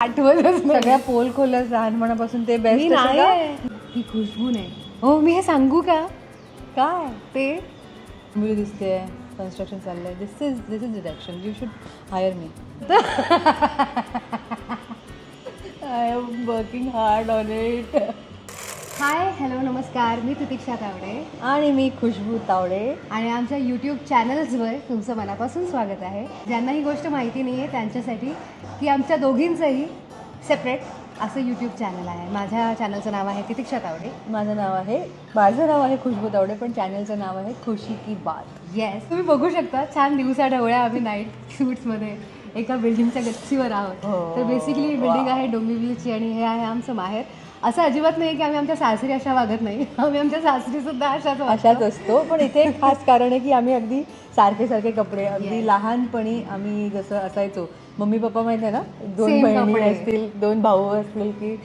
आठवतच सगळ्या पोल खोलच लहानपणापासून ते बेस्ट ही खुशबू नाही. हो मी हे सांगू का काय ते मुली दिसते कन्स्ट्रक्शन चाललंय. This is direction. You should hire me. I am working hard on it. Hi hello नमस्कार, मी प्रतीक्षा तावडे आणि मी खुशबू तावडे आणि आमच्या यूट्यूब चॅनल्सवर तुमचं मनापासून स्वागत आहे. ज्यांना ही गोष्ट माहिती नाही आहे त्यांच्यासाठी की आमच्या दोघींचंही सेपरेट असं यूट्यूब चॅनल आहे. माझ्या चॅनलचं नाव आहे प्रतीक्षा तावडे. माझं नाव आहे खुशबू तावडे, पण चॅनलचं नाव आहे खुशी की बात. येस, तुम्ही बघू शकता छान दिवसा ढवळ्या आम्ही नाईट शूट्समध्ये एका बिल्डिंगच्या गच्चीवर आहोत. तर बेसिकली बिल्डिंग आहे डोंबिवलीची आणि हे आहे आमचं माहेर. असं अजिबात नाही की आम्ही आमच्या सासरी अशा वागत नाही. आम्ही आमच्या सासरी सुद्धा अशाच असतो. पण इथे एक खास कारण आहे की आम्ही अगदी सारखे कपडे अगदी लहानपणी आम्ही जसं असायचो. मम्मी पप्पा माहिती आहे ना, 2 बहिणी असतील 2 भाऊ असतील की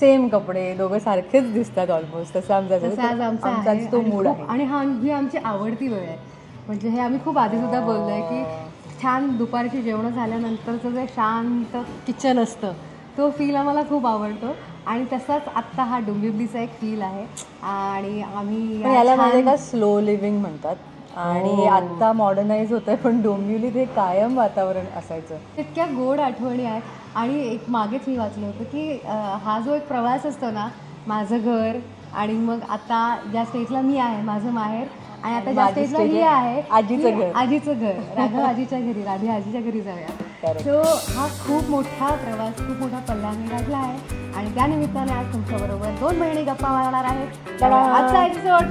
सेम कपडे दोघं सारखेच दिसतात ऑलमोस्ट. तसं आमचा तो मूड आहे. आणि ही आमची आवडती वेळ आहे. म्हणजे हे आम्ही खूप आधी सुद्धा बोललोय की छान दुपारची जेवण झाल्यानंतरचं जे शांत किचन असतं तो फील आम्हाला खूप आवडतो. आणि तसाच आत्ता हा डोंबिवलीचा एक फील आहे. आणि आम्ही याला माझे का स्लो लिव्हिंग म्हणतात. आणि आत्ता मॉडर्नाइज होतंय, पण डोंबिवलीत हे कायम वातावरण असायचं. इतक्या गोड आठवणी आहेत. आणि एक मागेच मी वाचलं होतं की हा जो एक प्रवास असतो ना, माझं घर आणि मग आता ज्या स्टेजला मी आहे माझं माहेर आणि आता ज्या स्टेजला ही आहे आजीचं घर राघव आजीच्या घरी, राधी आजीच्या घरी जाऊया. तो हा खूप मोठा प्रवास, खूप मोठा पल्ला मी गाठला आहे. आणि त्या निमित्ताने आज तुमच्याबरोबर 2 बहिणी गप्पा मारणार आहेत. आजचा एपिसोड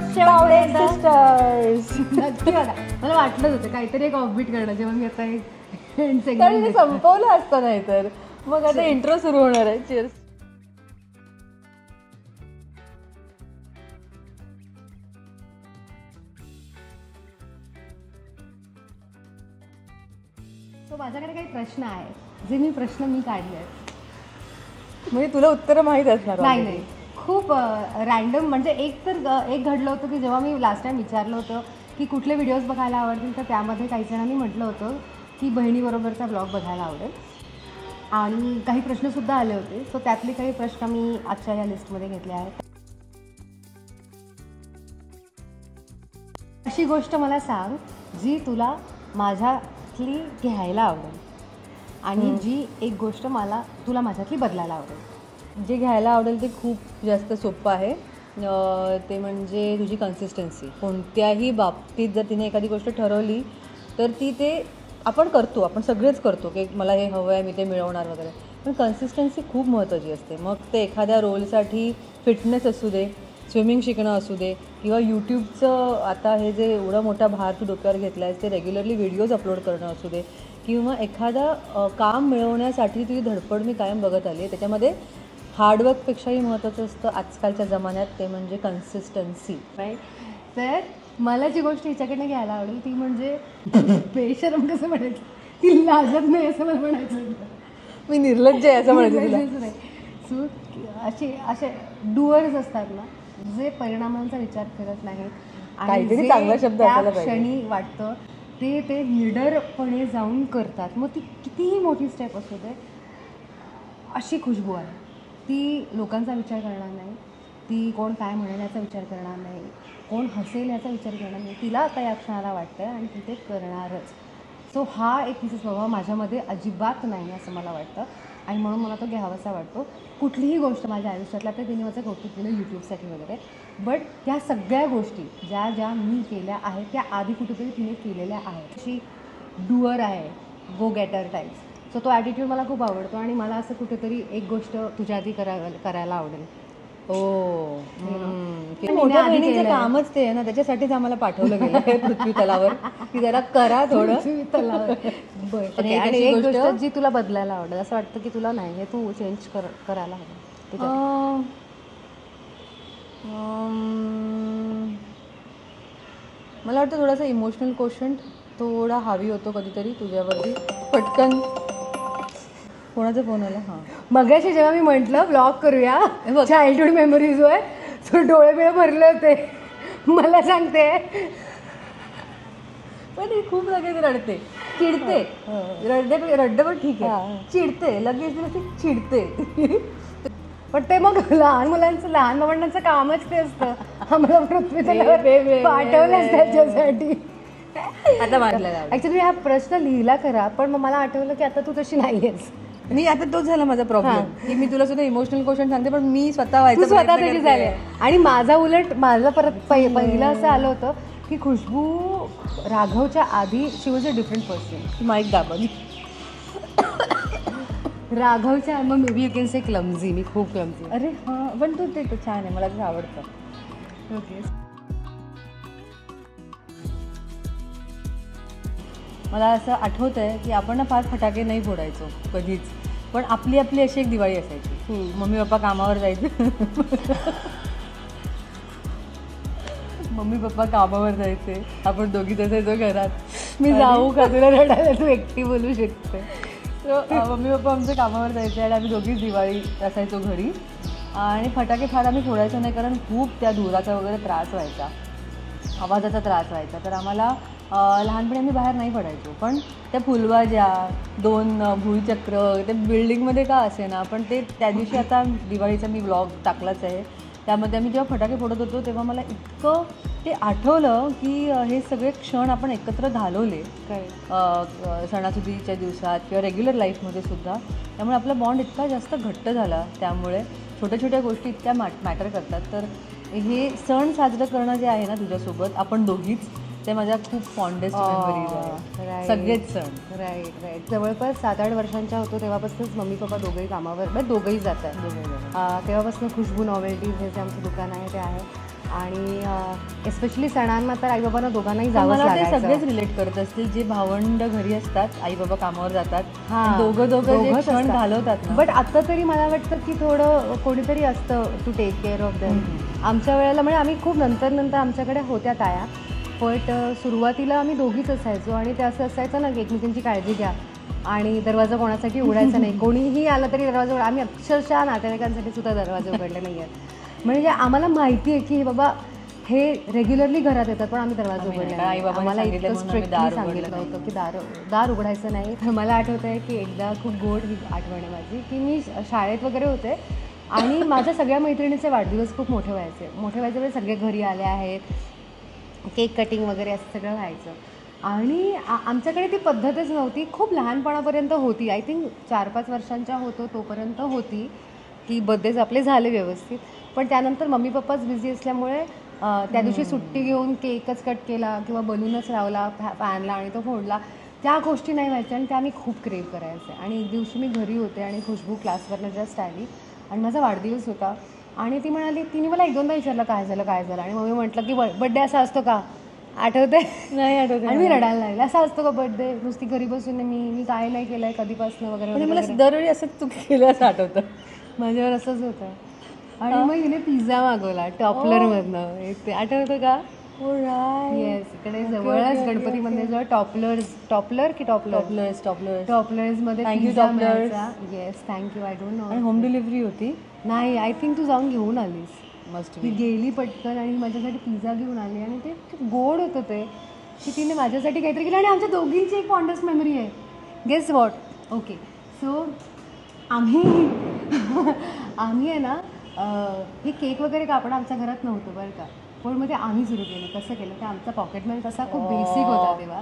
नक्की बघा. मला वाटलंच होतं काहीतरी एक ऑफबीट करणं जेव्हा मी आता एक संपवलं असतं. नाही तर मग आता इंट्रो सुरू होणार आहे. चीअर्स. तो माझ्याकडे काही प्रश्न आहेत जे मी काढले आहेत. म्हणजे तुला उत्तर माहीत असणार? नाही, खूप रॅन्डम. म्हणजे एक घडलं होतं की जेव्हा मी लास्ट टाइम विचारलं होतं की कुठले व्हिडिओज बघायला आवडतील, तर त्यामध्ये काही जणांनी म्हटलं होतं की बहिणीबरोबरचा ब्लॉग बघायला आवडेल. आणि काही प्रश्नसुद्धा आले होते. सो त्यातले काही प्रश्न मी आजच्या या लिस्टमध्ये घेतले आहेत. अशी गोष्ट मला सांग जी तुला माझ्यातली घ्यायला आवडेल आणि जी एक गोष्ट तुला माझ्यातली बदलायला आवडेल. जे घ्यायला आवडेल ते खूप जास्त सोपं आहे. ते म्हणजे तुझी कन्सिस्टन्सी. कोणत्याही बाबतीत जर तिने एखादी गोष्ट ठरवली तर ते आपण करतो, आपण सगळेच करतो की मला हे हवं आहे, मी ते मिळवणार वगैरे. पण कन्सिस्टन्सी खूप महत्त्वाची असते. मग ते एखाद्या रोलसाठी फिटनेस असू दे, स्विमिंग शिकणं असू दे, किंवा यूट्यूबचं आता हे जे एवढा मोठा भार तू डोक्यावर घेतला आहेस ते रेग्युलरली व्हिडिओज अपलोड करणं असू दे, किंवा एखादा काम मिळवण्यासाठी तुझी धडपड मी कायम बघत आली आहे. त्याच्यामध्ये हार्डवर्कपेक्षाही महत्त्वाचं असतं आजकालच्या जमान्यात, ते म्हणजे कन्सिस्टन्सी. राईट. तर मला जी गोष्ट हिच्याकडनं घ्यायला आवडेल ती म्हणजे बेशरम कसं म्हणायचं, ती लाजत नाही असं मला म्हणायचं. मी निर्लज्ज आहे असं म्हणायचं नाही. सो असे डुअर्स असतात ना, जे परिणामांचा विचार करत नाहीत काहीतरी चांगला शब्द त्या क्षणी वाटतं ते निडरपणे जाऊन करतात. मग ती कितीही मोठी स्टेप असू दे, अशी खुशबू आहे. ती लोकांचा विचार करणार नाही, ती कोण काय म्हणेल याचा विचार करणार नाही, कोण हसेल याचा विचार करणार नाही. तिला आता या क्षणाला वाटतं आहे आणि ती ते करणारच. सो हा एक तिचा स्वभाव माझ्यामध्ये अजिबात नाही असं मला वाटतं. आणि म्हणून मला तो घ्यावासा वाटतो. कुठलीही गोष्ट माझ्या आयुष्यातला तर तिने माझं कौतुक केलं यूट्यूबसाठी वगैरे, बट त्या सगळ्या गोष्टी ज्या मी केल्या आहेत त्या आधी कुठेतरी तिने केलेल्या आहेत. अशी डुअर आहे, गो गेटर टाईप्स. सो तो ॲटिट्यूड मला खूप आवडतो. आणि मला असं कुठेतरी एक गोष्ट तुझ्या आधी करायला आवडेल. मोठ्या बहिणीचं कामच ते आहे ना, त्याच्यासाठीच आम्हाला पाठवलं गेलं आहे पृथ्वी तलावर की जरा करा थोडं पृथ्वी तलावर. बरं. आणि एक गोष्ट जी तुला बदलायला आवडेल असं वाटतं की तुला नाही हे तू चेंज करायला हवं. मला वाटतं थोडासा इमोशनल क्वेश्चन थोडा हवी होतो कधीतरी तुझ्यावरती. पटकन कोणाचा फोन आला? हां, मगाशी जेव्हा मी म्हटलं ब्लॉग करूया चाइल्डहुड मेमरीजवर, सो डोळे बिळे भरले होते. मला सांगते पण ती खूप लगेच रडते. चिडते, रडते पण ठीक आहे, चिडते लगेच ती चिडते. पण ते मग लहान मुलांचं, लहान भावंडांचं कामच ते असतं, आम्हाला पृथ्वी तलावर पाठवलंच त्याच्यासाठी. आता मारलं ऍक्च्युली हा प्रश्न लिहिला खरा, पण मग मला आठवलं की आता तू तशी नाहीयेस. मी आता तोच झाला माझा प्रॉब्लेम की मी तुला सुद्धा इमोशनल क्वेश्चन सांगते पण मी स्वतः व्हायचं स्वतः तरी झाले. आणि माझा उलट, माझं परत पहिलं असं आलं होतं की खुशबू राघवच्या आधी she was a different person. Mike दाबली. राघवच्या मग may be you can say clumsy, मी खूप क्लमझी. अरे हां, पण तू ते छान आहे, मला ते आवडतं. ओके. मला असं आठवतं आहे की आपण ना फार फटाके नाही फोडायचो कधीच, पण आपली आपली अशी एक दिवाळी असायची. मम्मी पप्पा कामावर जायचे, मम्मी पप्पा कामावर जायचे, आपण दोघीच असायचो घरात. मी जाऊ का तुला रडायला, तू एकटी बोलू शकते. मम्मी पप्पा आमच्या कामावर जायचे आणि आम्ही दोघीच दिवाळी असायचो घरी. आणि फटाके फार आम्ही फोडायचो नाही, कारण खूप त्या धुराचा वगैरे त्रास व्हायचा, आवाजाचा त्रास व्हायचा. तर आम्हाला लहानपणी आम्ही बाहेर नाही पडायचो, पण त्या फुलबाज्या, 2 भुईचक्र ते बिल्डिंगमध्ये का असे ना, पण ते त्या दिवशी आता दिवाळीचा मी व्लॉग टाकलाच आहे, त्यामध्ये आम्ही जेव्हा फटाके फोडत होतो तेव्हा मला इतकं ते आठवलं की हे सगळे क्षण आपण एकत्र घालवले सणासुदीच्या दिवसात किंवा रेग्युलर लाईफमध्ये सुद्धा. त्यामुळे आपला बॉन्ड इतका जास्त घट्ट झाला. त्यामुळे छोट्या छोट्या गोष्टी इतक्या मॅटर करतात. तर हे सण साजरं करणं जे आहे ना तुझ्यासोबत, आपण दोघीच, ते माझ्या खूप फॉन्डेस्ट मेमरीज आहेत. सगळेच सण. राईट. जवळपास 7-8 वर्षांच्या होतो तेव्हापासूनच मम्मी पप्पा दोघंही कामावर, म्हणजे दोघंही जात आहेत. तेव्हापासून खुशबू नॉवेल्टीज हे जे आमचं दुकान आहे ते आहे. आणि एस्पेशली सणांना तर आईबाबांना दोघांनाही जावंच लागायचं. सगळेच रिलेट करत असतील, जे भावंड घरी असतात, आई बाबा कामावर जातात, दोघं जे क्षण घालवतात. बट आता तरी मला वाटतं की थोडं कोणीतरी असतं to take care of them. आमच्या वेळेला म्हणजे आम्ही खूप नंतर आमच्याकडे होत्या ताया, बट सुरुवातीला आम्ही दोघीच असायचो. आणि ते असं असायचं ना की एकमेकांची काळजी घ्या आणि दरवाजा कोणासाठी उघडायचा नाही. कोणीही आलं तरी दरवाजा उघडा. आम्ही अक्षरशः नातेवाईकांसाठी सुद्धा दरवाजे उघडले नाही आहेत. म्हणजे आम्हाला माहिती आहे की बाबा हे रेग्युलरली घरात येतात, पण आम्ही दरवाजा उघडले नाही. आम्हाला इतकं स्ट्रिक्टली सांगितलं होतं की दार उघडायचं नाही. मला आठवतं आहे की एकदा खूप गोड ही आठवण आहे माझी, की मी शाळेत वगैरे होते आणि माझ्या सगळ्या मैत्रिणीचे वाढदिवस खूप मोठे व्हायचे म्हणजे सगळे घरी आले आहेत, केक कटिंग वगैरे असं सगळं व्हायचं. आणि आमच्याकडे ती पद्धतच नव्हती. खूप लहानपणापर्यंत होती, आय थिंक 4-5 वर्षांच्या होतो तोपर्यंत होती की बर्थडेज आपले झाले व्यवस्थित. पण त्यानंतर मम्मी पप्पाच बिझी असल्यामुळे त्या दिवशी सुट्टी घेऊन केकच कट केला किंवा बलूनच लावला फॅनला आणि तो फोडला, त्या गोष्टी नाही व्हायच्या. आणि त्या मी खूप क्रेव करायचे. आणि एक दिवशी मी घरी होते आणि खुशबू क्लासवरनं जस्ट आली आणि माझा वाढदिवस होता. आणि ती म्हणाली, तिने मला 1-2दा विचारलं काय झालं. आणि मग मी म्हटलं की बड्डे असा असतो का, आठवते नाही आठवते. आणि मी रडायला लागले, असा असतो का बड्डे, नुसती घरी बसून मी काय नाही केलं आहे कधीपासून वगैरे. मला दरवेळी असंच चुकी केलं असं आठवतं. माझ्यावर असंच होतं. आणि मग हिने पिझ्झा मागवला टॉपलरमधनं, ते आठवतं का? येस, इकडे जवळच गणपती मंदिराजवळ टॉपलर्समध्ये पिझ्झा मिळायचा. Yes, thank you. I don't know. आणि होम डिलिव्हरी होती? नाही, आय थिंक तू जाऊन घेऊन आलीस. मस्त. मी गेली पटकन आणि माझ्यासाठी पिझ्झा घेऊन आली. आणि ते खूप गोड होतं ते, की तिने माझ्यासाठी काहीतरी केलं. आणि आमच्या दोघींची एक फॉन्डेस्ट मेमरी आहे. Guess what? ओके, सो आम्ही आहे ना, हे केक वगैरे कापणं आमच्या घरात नव्हतं बरं का, पण मग ते आम्ही सुरू केलं. कसं केलं ते, आमचा पॉकेट मनी तसा खूप बेसिक होता तेव्हा.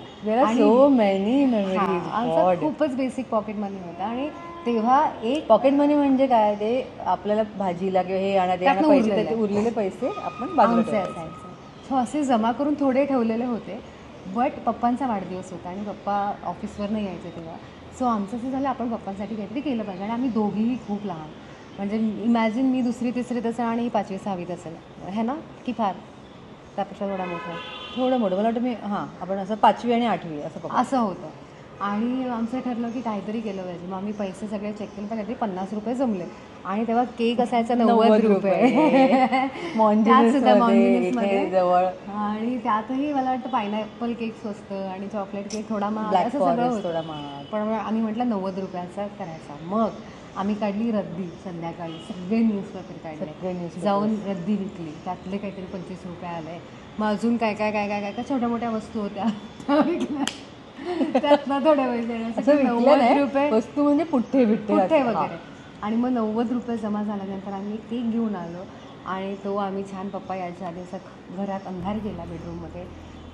आमचा खूपच बेसिक पॉकेट मनी होता. आणि तेव्हा एक पॉकेट मनी म्हणजे काय, ते आपल्याला भाजीला किंवा हे आणा उरलेले पैसे आपण बाजूला असायचं. सो असे जमा करून थोडे ठेवलेले होते. बट पप्पांचा वाढदिवस होता आणि पप्पा ऑफिसवर नाही यायचे तेव्हा. सो आमचं असं झालं आपण पप्पांसाठी काहीतरी केलं पाहिजे. आणि आम्ही दोघीही खूप लहान, म्हणजे इमॅजिन मी 2री-3रीत असेल आणि 5वी-6वीत असेल, है ना, की फार त्यापेक्षा थोडं मोठं मला वाटतं मी आपण असं 5वी आणि 8वी असं होतं. आणि आमचं ठरलं की काहीतरी केलं पाहिजे. मग आम्ही पैसे सगळे चेक केले, पण काहीतरी 50 रुपये जमले. आणि तेव्हा केक असायचा 90 रुपये जवळ. आणि त्यातही मला वाटतं पायनॅपल केक स्वस्त आणि चॉकलेट केक थोडा महाग, असं सगळं होतं. पण आम्ही म्हटलं 90 रुपयाचा करायचा. मग आम्ही काढली रद्दी. संध्याकाळी सगळे न्यूजपेपर काढले, जाऊन रद्दी विकली. त्यातले काहीतरी 25 रुपये आले. मग अजून काय काय काय काय काय काय छोट्या मोठ्या वस्तू होत्या विकल्या. त्यातनं थोडे पैसे असं येण्यासाठी विकलं 90 नाही, रुपये वस्तू म्हणजे पुठ्ठे कुठे असं. वगैरे. आणि मग 90 रुपये जमा झाल्यानंतर आम्ही केक घेऊन आलो आणि तो आम्ही छान पप्पा यायच्या आधी असा घरात अंधार केला बेडरूममध्ये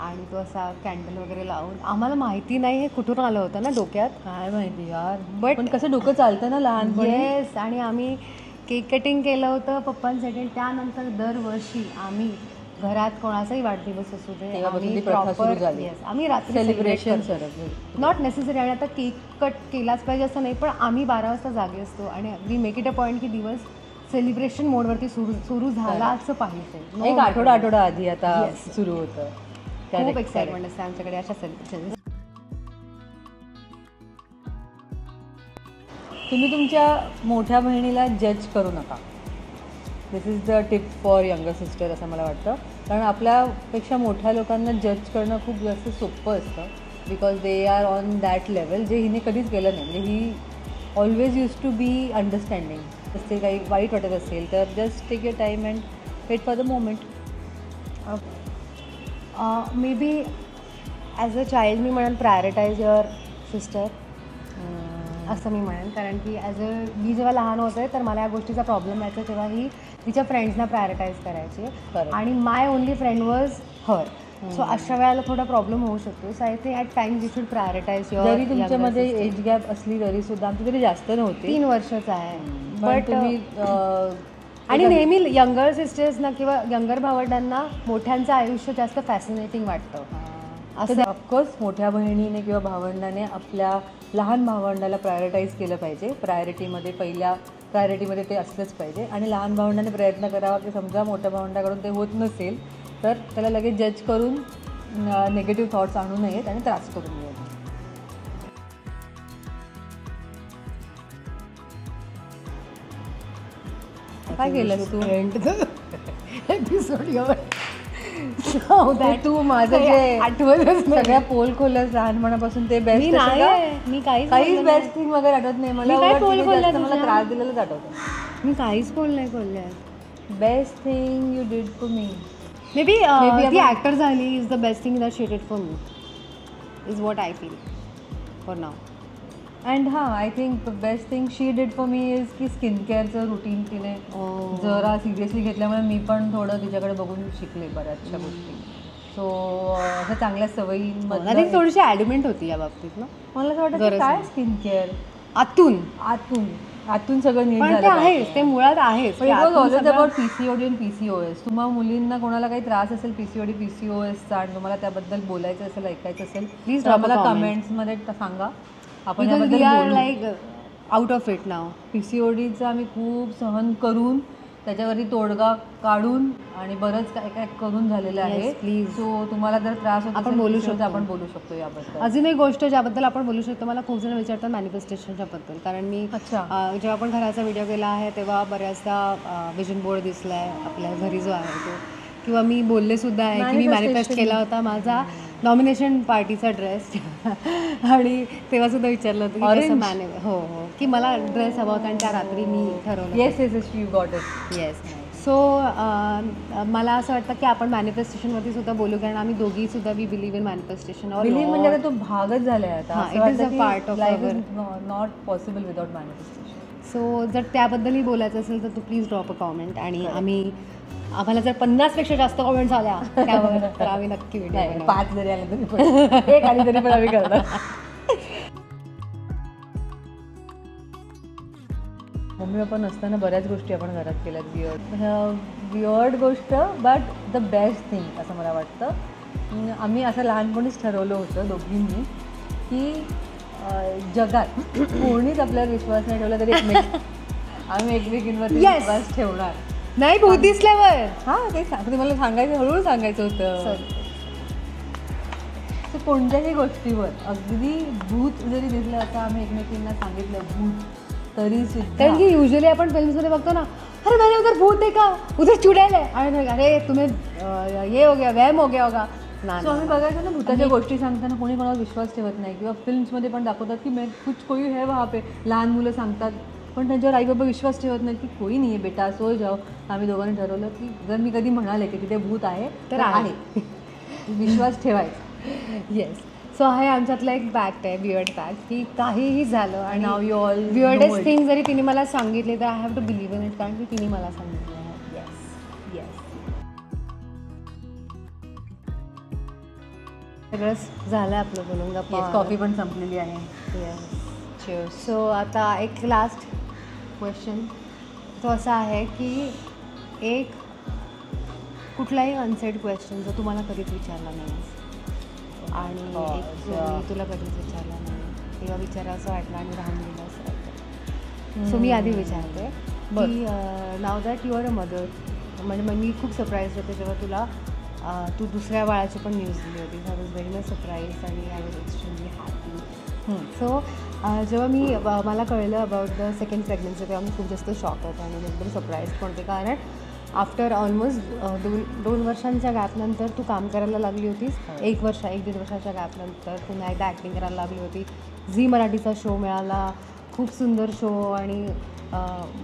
आणि तो असा कॅन्डल वगैरे लावून. आम्हाला माहिती नाही हे कुठून आलं होतं ना डोक्यात, काय माहिती यार, But- पण कसं डोकं चालतं ना लहानपणी. येस. आणि आम्ही केक कटिंग केलं होतं पप्पांसाठी. त्यानंतर दरवर्षी आम्ही घरात कोणाचाही वाढदिवस असू दे तेव्हापासून आम्ही ती प्रथा सुरू प्रॉपर झाली. आम्ही रात्री सेलिब्रेशन नॉट नेसेसरी. आणि आता केक कट केलाच पाहिजे असं नाही, पण आम्ही 12 वाजता जागे असतो आणि we make it a point की दिवस सेलिब्रेशन मोडवरती सुरू झालाच पाहिजे. एक आठवडा आधी आता Yes. सुरू होतं. खूप Correct, एक्साइटमेंट correct. असते आमच्याकडे अशा सेलिब्रेशन. तुम्ही तुमच्या मोठ्या बहिणीला जज करू नका. This is the tip for younger sister असं मला वाटतं. कारण आपल्यापेक्षा मोठ्या लोकांना जज करणं खूप जास्त सोपं असतं, because they are on that level जे हिने कधीच केलं नाही. म्हणजे ही always use to be understanding. जसे काही वाईट वाटत असेल तर just take your time and wait for the moment. Maybe as a child मी म्हणेन प्रायोरिटाईज युअर सिस्टर असं मी म्हणेन. कारण की मी जेव्हा लहान होते तर मला या गोष्टीचा प्रॉब्लेम यायचा, तेव्हा ही तिच्या फ्रेंड्सना प्रायोरिटाईज करायची Correct. आणि my only friend was her. So अशा वेळेला थोडा प्रॉब्लेम होऊ शकतो. So I think at time you should prioritise your. जरी तुमच्यामध्ये एज गॅप असली तरी सुद्धा आमची तरी जास्त नव्हती. 3 वर्षाचा आहे. बट तुम्ही आणि नेहमी यंगर सिस्टर्सना किंवा यंगर भावंडांना मोठ्यांचं आयुष्य जास्त फॅसिनेटिंग वाटतं. असं ऑफकोर्स मोठ्या बहिणीने किंवा भावंडाने आपल्या लहान भावंडाला प्रायोरिटाईज केलं पाहिजे. प्रायोरिटीमध्ये पहिल्या प्रायोरिटीमध्ये ते असलंच पाहिजे. आणि लहान भावंडाने प्रयत्न करावा की समजा मोठ्या भावंडाकडून ते होत नसेल तर त्याला लगेच जज करून निगेटिव्ह थॉट्स आणू नयेत आणि त्रास करून नयेत. काय केलंस तू? एपिसोड तू माझं जे आठवतच सगळ्या पोल खोलस लहानपणापासून ते मी बेस्ट नाही, मी काहीच काहीच बोलले बेस्ट थिंग वगैरे आठवत नाही मला. मी काय उलट पोल तिने खोलल्या जास्त मला तुझ्या? त्रास दिलेलाच आठवतं. मी काहीच नाही बोलले. Best thing you did for me. Maybe ती आपण- ॲक्टर झाली is the best thing that she did for me is what I feel for now. And हां, I think the best thing she did for me is की skin केअरचं routine तिने जरा seriously घेतल्यामुळे मी पण थोडं तिच्याकडे बघून शिकले बऱ्याचशा गोष्टी. सो अशा चांगल्या आय थिंक सवयींमध्ये थोडीशी ॲडमेंट होती या बाबतीत ना. मला असं वाटतं की गरज काय नाही. स्किन केअर आतून आतून सगळं नीट पण झालं ते पाहिजे. आहेच, ते मुळात आहेच. पण ते इट वॉज आतून ऑलवेज सगळं- अबाउट PCOD आणि PCOS. तुम्हाला मुलींना कोणाला काही त्रास असेल PCOD PCOSचा आणि तुम्हाला त्याबद्दल बोलायचं असेल ऐकायचं असेल Please तर drop a आम्हाला comment. कमेंट्समध्ये सांगा. आपण Because याबद्दल we are बोलू. like out of it now. PCODचं आम्ही खूप सहन करून त्याच्यावरती तोडगा काढून आणि बरंच काय काय करून झालेलं आहे. Yes, please. सो तुम्हाला जर त्रास होत आपण असेल बोलू PCOD चा शकतो. आपण बोलू शकतो याबद्दल. अजून एक गोष्ट ज्याबद्दल आपण बोलू शकतो, मला खूप जण विचारतात मॅनिफेस्टेशनच्या बद्दल. कारण मी अच्छा. जेव्हा आपण घराचा व्हिडिओ केला आहे तेव्हा बऱ्याचदा विजन बोर्ड दिसला आहे आपल्या घरी जो आहे तो, किंवा मी बोलले सुद्धा आहे की मी मॅनिफेस्ट केला होता माझा नॉमिनेशन पार्टीचा ड्रेस. आणि तेव्हा सुद्धा विचारलं होतं की कसं Orange? हो की मला ड्रेस हवा होता आणि त्या रात्री मी ठरवलं. Yes yes yes you got it. Yes. So मला असं वाटतं की आपण मॅनिफेस्टेशनवरती सुद्धा बोलू, कारण आम्ही दोघी सुद्धा we believe in manifestation. Believe म्हणजे आता तो भागच झालाय आता. हां, असं it is वाटतं a की part of life our- is not possible without manifestation. So जर त्याबद्दलही बोलायचं असेल तर तू प्लीज ड्रॉप अ कॉमेंट. आणि आम्हाला जर 50पेक्षा जास्त कॉमेंट्स आल्या त्यावर तर आम्ही नक्की व्हिडिओ नाही, 5 जरी आले तरी पण एक आली तरी पण आम्ही करणार. मम्मी पप्पा नसताना बऱ्याच गोष्टी आपण घरात केल्यात. वियर्ड गोष्ट बट द बेस्ट थिंग असं मला वाटतं. आम्ही असं लहानपणीच ठरवलं होतं दोघींनी की जगात कोणीच आपल्यावर विश्वास नाही ठेवला तरी आम्ही एकमेकींवरती Yes. विश्वास ठेवणार. नाही भूत दिसल्यावर. हां ते सांगते, मला सांगायचं हळूहळू सांगायचं होतं. तर कोणत्याही गोष्टीवर अगदी भूत जरी दिसलं असं आम्ही एकमेकींना सांगितलं भूत तरी सुद्धा. कारण की युजली आपण फिल्म्समध्ये बघतो ना, अरे मैंने उधर भूत देखा, उधर चुड़ैल है, आणि अरे तुम्हें ये हो गया, वहम हो गया होगा. सो आम्ही बघायचं ना भूताच्या गोष्टी सांगताना कोणी कोणावर विश्वास ठेवत नाही, किंवा फिल्म्समध्ये पण दाखवतात की मैं कुछ कोई है वहाँ पे, लहान मुलं सांगतात पण त्यांच्यावर आईबाबा विश्वास ठेवत नाही की कोई नाही आहे बेटा सो जाओ. आम्ही दोघांनी ठरवलं की जर मी कधी म्हणाले की तिथे भूत आहे तर आहे, विश्वास ठेवायचा. येस. सो आहे आमच्यातलं एक फॅक्ट आहे, वियर्ड फॅक्ट, की काहीही झालं आणि Now you all know weirdest it. Thing जरी तिने मला सांगितले तर I have to believe in it, कारण की तिने मला सांगितलं आहे. Yes yes. सगळंच झालं आपलं बोलून गप्पा. कॉफी पण संपलेली आहे. Cheers. सो आता एक लास्ट क्वेश्चन तो असा आहे की एक कुठलाही अनसेड क्वेश्चन जो तुम्हाला कधीच विचारला नाही आणि एक जो मी तुला कधीच विचारला नाही किंवा विचारा असं वाटलं आणि राहून गेलं असं वाटतं. सो मी आधी विचारते की now that you are a mother, म्हणजे मी खूप सरप्राईज होते जेव्हा तुला तू दुसऱ्या बाळाची पण न्यूज दिली होती. I was very much surprise आणि I was extremely happy. So जेव्हा मला कळलं अबाउट द सेकंड प्रेग्नन्सी तेव्हा मी खूप जास्त शॉक होते आणि एकदम सरप्राईज पण होते, कारण आफ्टर ऑलमोस्ट दोन वर्षांच्या गॅपनंतर तू काम करायला लागली होतीस. 1 दीड वर्षाच्या गॅपनंतर पुन्हा एकदा ॲक्टिंग करायला लागली होती. झी मराठीचा शो मिळाला, खूप सुंदर शो आणि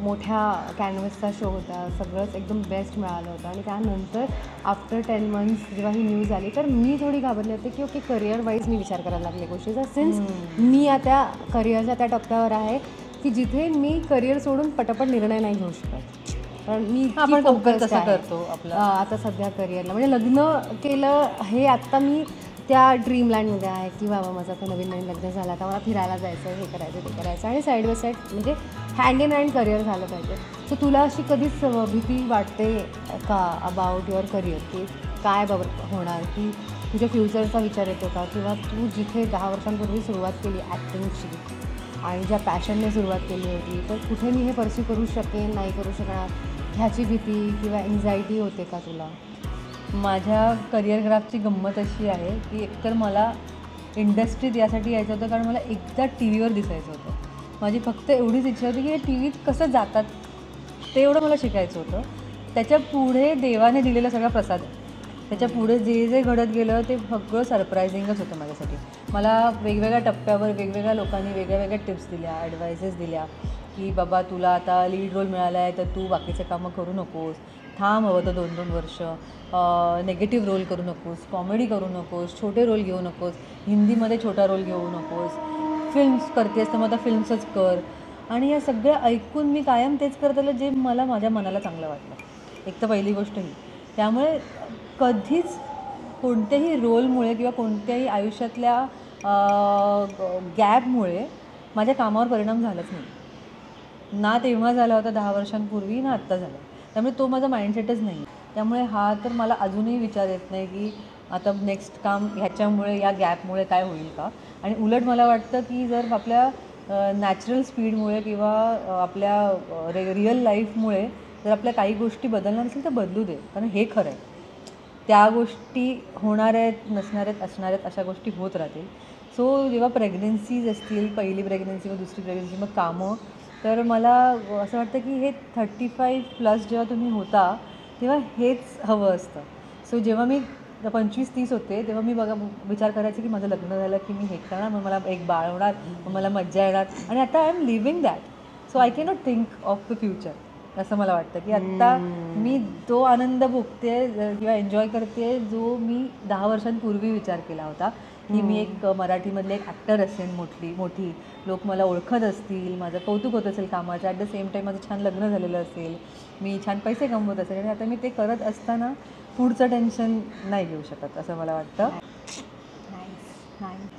मोठ्या कॅनव्हसचा शो होता. सगळंच एकदम बेस्ट मिळालं होतं आणि त्यानंतर आफ्टर 10 months जेव्हा ही न्यूज आली तर मी थोडी घाबरली होते की ओके करिअर वाईज मी विचार करायला लागले गोष्टीचा, सिन्स मी आता करिअरच्या त्या टप्प्यावर आहे की जिथे मी करिअर सोडून पटापट निर्णय नाही घेऊ शकत, कारण मी आपण focused कसं आहे. करतो आपलं आता सध्या करिअरला म्हणजे लग्न केलं हे आत्ता मी त्या ड्रीमलँडमध्ये आहे की बाबा माझं आता नवीन लग्न झालं, आता मला फिरायला जायचं, हे करायचं ते करायचं आणि साईड बाय साईड म्हणजे हँड इन हँड करिअर झालं पाहिजे. सो तुला अशी कधीच भीती वाटते का अबाउट युअर करिअर की काय बाबा होणार, की तुझ्या फ्युचरचा विचार येतो का, किंवा तू जिथे 10 वर्षांपूर्वी सुरुवात केली ॲक्टिंगची आणि ज्या पॅशनने सुरुवात केली होती तर कुठे मी हे परस्यू करू शकेन नाही करू शकणार ह्याची भीती किंवा एन्झायटी होते का तुला? माझ्या करिअर ग्राफची गंमत अशी आहे की एकतर मला इंडस्ट्रीत यासाठी यायचं होतं कारण मला एकदा टी व्हीवर दिसायचं होतं. माझी फक्त एवढीच इच्छा होती की हे टी व्हीत कसं जातात ते एवढं मला शिकायचं होतं. त्याच्या पुढे देवाने दिलेला सगळा प्रसाद आहे. त्याच्या पुढे जे जे घडत गेलं ते सगळं सरप्रायझिंगच होतं माझ्यासाठी. मला वेगवेगळ्या टप्प्यावर वेगवेगळ्या लोकांनी वेगळ्या वेगळ्या टिप्स दिल्या, ॲडवायसेस दिल्या की बाबा तुला आता लीड रोल मिळाला आहे तर तू बाकीचे कामं करू नकोस, थांब हवं तर 2-2 वर्ष, नेगेटिव्ह रोल करू नकोस, कॉमेडी करू नकोस, छोटे रोल घेऊ नकोस, हिंदीमध्ये छोटा रोल घेऊ नकोस, फिल्म्स करतेस तर मग आता फिल्म्सच कर. आणि या सगळ्या ऐकून मी कायम तेच करत आलं जे मला माझ्या मनाला चांगलं वाटलं. एक तर पहिली गोष्ट ही. त्यामुळे कधीच कोणत्याही रोलमुळे किंवा कोणत्याही आयुष्यातल्या गॅपमुळे माझ्या कामावर परिणाम झालाच नाही. ना तेव्हा झाला होता 10 वर्षांपूर्वी, ना आत्ता झाला. त्यामुळे तो माझा माइंडसेटच नाही. त्यामुळे हा तर मला अजूनही विचार येत नाही की आता नेक्स्ट काम ह्याच्यामुळे या गॅपमुळे काय होईल का. आणि उलट मला वाटतं की जर आपल्या नॅचरल स्पीडमुळे किंवा आपल्या रिअल लाईफमुळे जर आपल्या काही गोष्टी बदलणार असेल तर बदलू दे, कारण हे खरं आहे. त्या गोष्टी होणार आहेत, नसणार आहेत, असणार आहेत, अशा गोष्टी होत राहतील. सो जेव्हा प्रेग्नन्सीज असतील, पहिली प्रेग्नन्सी मग दुसरी प्रेग्नन्सी मग कामं, तर मला असं वाटतं की हे 35+ जेव्हा तुम्ही होता तेव्हा हेच हवं असतं. सो जेव्हा मी 25-30 होते तेव्हा मी विचार करायचे की माझं लग्न झालं की मी हे करणार, मग मला एक बाळ होणार, मग मला मज्जा येणार. आणि आता I am living that. So I cannot think of the future. असं मला वाटतं की आत्ता मी तो आनंद भोगते किंवा एन्जॉय करते जो मी 10 वर्षांपूर्वी विचार केला होता की मी एक मराठीमधले एक ॲक्टर असेन, मोठी लोक मला ओळखत असतील, माझं कौतुक होत असेल कामाचं, ॲट द सेम टाईम माझं छान लग्न झालेलं असेल, मी छान पैसे कमवत असेल. आणि आता मी ते करत असताना पुढचं टेन्शन नाही घेऊ शकत असं मला वाटतं.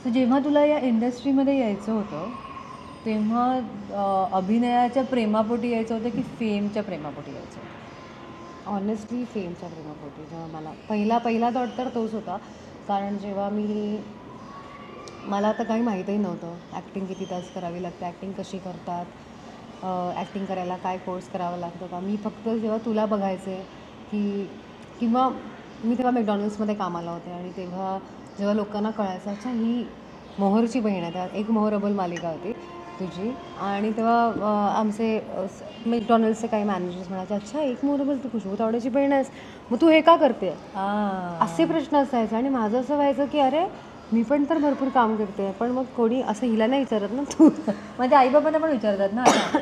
सो जेव्हा तुला या इंडस्ट्रीमध्ये यायचं होतं तेव्हा अभिनयाच्या प्रेमापोटी यायचं होतं की फेमच्या प्रेमापोटी यायचं होतं? ऑनेस्टली फेमच्या प्रेमापोटी. जेव्हा मला पहिला थॉट तर तोच होता, कारण जेव्हा मला आता काही माहीतही नव्हतं ॲक्टिंग किती तास करावी लागते, ॲक्टिंग कशी करतात, ॲक्टिंग करायला काय कोर्स करावा लागतो का. मी फक्त जेव्हा तुला बघायचे किंवा मी तेव्हा मॅकडॉनल्ड्समध्ये कामाला होते आणि तेव्हा जेव्हा लोकांना कळायचं अच्छा ही मोहरची बहीण आहे, त्या एक मोहरबल मालिका होती तुझी, आणि तेव्हा आमचे मॅकडॉनल्ड्सचे काही मॅनेजर्स म्हणायचे अच्छा एक मोहरबल तू खुशबू तावडेची बहीण आहेस, मग तू हे का करते, असे प्रश्न असायचे. आणि माझं असं व्हायचं की अरे मी पण तर भरपूर काम करते, पण मग कोणी असं हिला नाही विचारत ना तू. माझ्या आईबाबांना पण विचारतात ना आता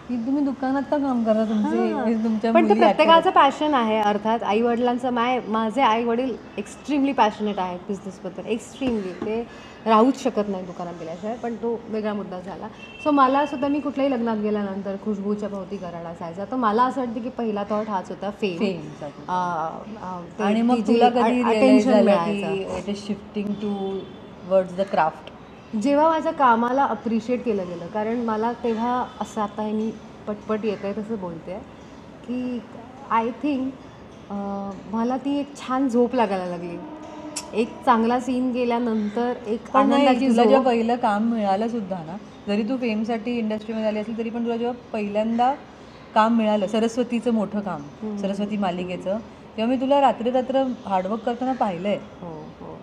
की तुम्ही दुकानात का काम करता तुमच्या पण ते मुली प्रत्येकाचं पॅशन आहे. अर्थात आई वडिलांचं माझे आई वडील एक्स्ट्रीमली पॅशनेट आहेत बिझनेसबद्दल, एक्स्ट्रीमली. ते राहूच शकत नाही दुकानात गेल्याशिवाय, पण तो वेगळा मुद्दा झाला. सो मला सुद्धा, मी कुठल्याही लग्नात गेल्यानंतर खुशबूच्या भोवती करायला असायचा. तर मला असं वाटतं की पहिला थॉट हाच होता, फेम. आणि मग तुला कधी रिअलाइज झालं की it is shifting towards the craft? जेव्हा माझ्या कामाला अप्रिशिएट केलं गेलं. कारण मला तेव्हा असं, आता हे मी पटपट येत आहे तसं बोलते आहे की आय थिंक मला ती एक छान झोप लागायला लागली. एक चांगला सीन गेल्यानंतर एक आनंदाची तुला जेव्हा झोप. पहिलं काम मिळालं सुद्धा ना, जरी तू फेमसाठी इंडस्ट्रीमध्ये आली असेल तरी पण तुला जेव्हा पहिल्यांदा काम मिळालं, सरस्वतीचं मोठं काम, सरस्वती मालिकेचं, तेव्हा मी तुला रात्री रात्र हार्डवर्क करताना पाहिलं आहे. हो हो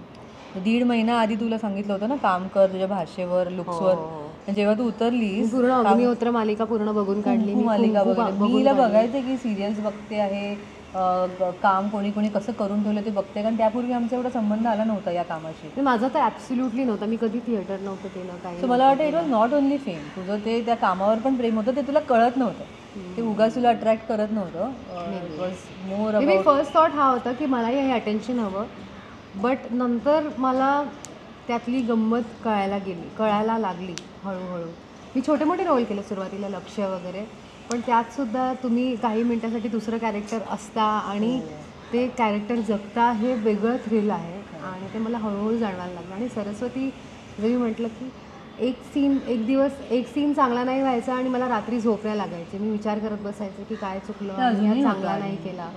1.5 महिना आधी तुला सांगितलं होतं ना, काम कर तुझ्या भाषेवर, लुक्सवर. जेव्हा तू उतरलीस, पूर्ण अग्निहोत्र मालिका पूर्ण बघून काढली. मालिका बघितली, मी हिला बघायचं की सिरियल्स बघते आहे, काम कोणी कोणी कसं करून ठेवलं ते बघते. कारण त्यापूर्वी आमचा एवढा संबंध आला नव्हता या कामाशी. माझं तर ॲब्सोल्युटली नव्हतं. मी कधी थिएटर नव्हतं केलं काही. सो मला वाटतं it was not only fame. तुझं ते त्या कामावर पण प्रेम होतं, ते तुला कळत नव्हतं. ते उगाच तुला अट्रॅक्ट करत नव्हतं. It was more about. First thought हा होता की मलाही हे अटेन्शन हवं. बट नंतर मला त्यातली गंमत कळायला लागली हळूहळू. मी छोटे मोठे रोल केले सुरुवातीला, लक्ष वगैरे. पण त्यातसुद्धा तुम्ही काही मिनटासाठी दुसरं कॅरेक्टर असता आणि ते कॅरेक्टर जगता, हे वेगळं थ्रिल आहे. आणि ते मला हळूहळू जाणवायला लागलं. आणि सरस्वती, जर मी म्हटलं की एक सीन चांगला नाही व्हायचा आणि मला रात्री झोपायला लागायचे. मी विचार करत बसायचे की काय चुकलं, चांगला नाही केला.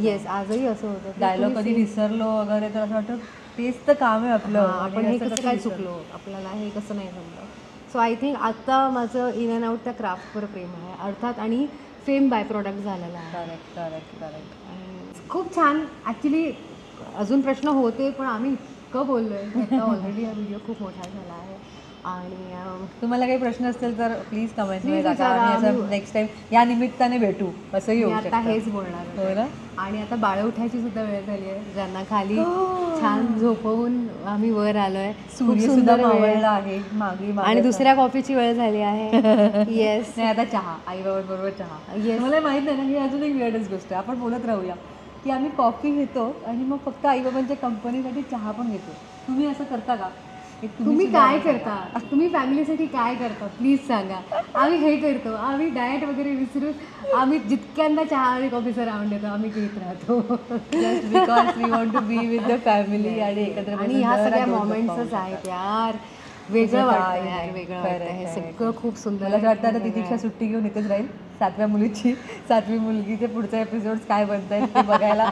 येस, आजही असं होतं. डायलॉग कधी विसरलो वगैरे तर असं वाटतं तेच तर काम आहे आपलं, आपण हे कसं काय चुकलो, आपल्याला हे कसं नाही जमलं. सो आय थिंक आता माझं इन अँड आउट त्या क्राफ्टवर प्रेम आहे अर्थात. आणि फेम बाय प्रोडक्ट झालेला आहे. करेक्ट. खूप छान. ॲक्च्युली अजून प्रश्न होते, पण आम्ही इतकं बोललो आहे आता ऑलरेडी हा व्हिडिओ खूप मोठा झाला आहे. आणि तुम्हाला काही प्रश्न असतील तर प्लीज कमेंटमध्ये टाका. आम्ही असं नेक्स्ट टाइम या निमित्ताने भेटू, असंही होऊ शकतं. आता हेच बोलणार हो ना. आणि आता बाळ उठायची सुद्धा वेळ झाली आहे. ज्यांना खाली छान झोपवून आम्ही वर आलो आहे. सूर्य सुद्धा मावळला आहे मागे. आणि दुसऱ्या कॉफीची वेळ झाली आहे. येस. नाही, आता चहा, आई बाबांबरोबर चहा. येस, मला माहीत नाही ना, ही अजून एक वेळच गोष्ट आहे. आपण बोलत राहूया की आम्ही कॉफी घेतो आणि मग फक्त आईबाबांच्या कंपनीसाठी चहा पण घेतो. तुम्ही असं करता का? तुम्ही काय करता? तुम्ही फॅमिलीसाठी काय करता प्लीज सांगा. आम्ही हे करतो. आम्ही डाएट वगैरे विसरून आम्ही जितक्यांदा चहा आणि कॉफीचा राऊंड येतो आम्ही घेत राहतो. Just because we want to be with the family आणि एकत्र. आणि ह्या सगळ्या मोमेंट्सच आहेत यार. वेगळं वाटतं यार, वेगळं वाटतं. हे सगळं खूप सुंदर. मला असं वाटतं आता तितीक्षा सुट्टी घेऊन इथेच राहील. 7व्या मुलीची 7वी मुलगीचे पुढचे एपिसोड्स काय बनतायत ते बघायला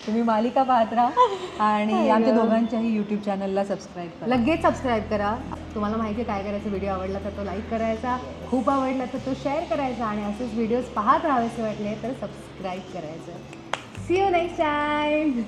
तुम्ही मालिका पाहत राहा. आणि आमच्या दोघांच्याही यूट्यूब चॅनलला सबस्क्राईब करा. लगेच सबस्क्राईब करा. तुम्हाला माहिती आहे काय करायचं. व्हिडिओ आवडला तर तो लाईक करायचा, खूप आवडला तर तो शेअर करायचा. आणि असेच व्हिडिओज पाहत राहावेसे वाटले तर सबस्क्राईब करायचं. See you next time.